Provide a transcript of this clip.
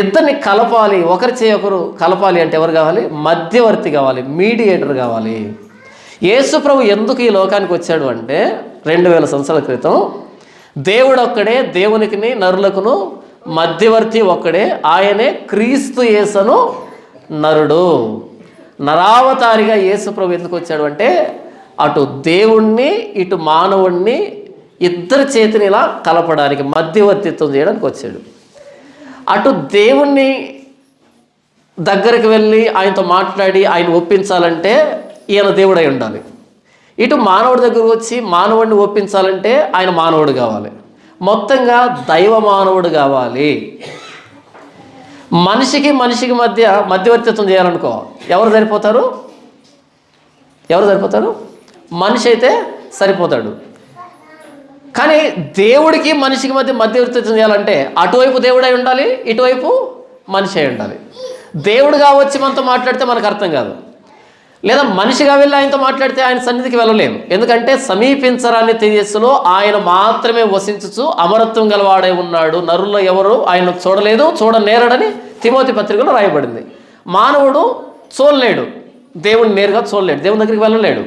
ఇద్దరిని కలపాలి, ఒకరి చేయి ఒకరు కలపాలి అంటే ఎవరు కావాలి? మధ్యవర్తి కావాలి, మీడియేటర్ కావాలి. యేసు ప్రభు ఎందుకు ఈ లోకానికి వచ్చాడు అంటే 2000 సంవత్సరాల క్రితం దేవుడు ఒక్కడే, దేవునికిని నరులకును మధ్యవర్తి ఒక్కడే, ఆయనే క్రీస్తు యేసును నరుడు. నరావతారిగా యేసు ప్రభు ఎందుకు వచ్చాడు అంటే అటు దేవుణ్ణి ఇటు మానవుణ్ణి ఇద్దరి చేతిని ఇలా కలపడానికి, మధ్యవర్తిత్వం చేయడానికి వచ్చాడు. అటు దేవుణ్ణి దగ్గరికి వెళ్ళి ఆయనతో మాట్లాడి ఆయన ఒప్పించాలంటే ఈయన దేవుడై ఉండాలి. ఇటు మానవుడి దగ్గరకు వచ్చి మానవుడిని ఒప్పించాలంటే ఆయన మానవుడు కావాలి. మొత్తంగా దైవ మానవుడు కావాలి. మనిషికి మధ్యవర్తిత్వం చేయాలనుకో ఎవరు సరిపోతారు? మనిషి అయితే సరిపోతాడు. కానీ దేవుడికి మనిషికి మధ్యవర్తిత్వం చేయాలంటే అటువైపు దేవుడై ఉండాలి, ఇటువైపు మనిషి అయి ఉండాలి. దేవుడుగా వచ్చి మనతో మాట్లాడితే మనకు అర్థం కాదు, లేదా మనిషిగా వెళ్ళి ఆయనతో మాట్లాడితే ఆయన సన్నిధికి వెళ్ళలేము. ఎందుకంటే సమీపించరాని తేజస్సులో ఆయన మాత్రమే వసించుచు అమరత్వం గలవాడై ఉన్నాడు. నరుల్లో ఎవరు ఆయన చూడలేదు, చూడనేరడని తిమోతి పత్రికలో రాయబడింది. మానవుడు చూడలేడు, దేవుడిని నేరుగా చూడలేడు, దేవుని దగ్గరికి వెళ్ళలేడు.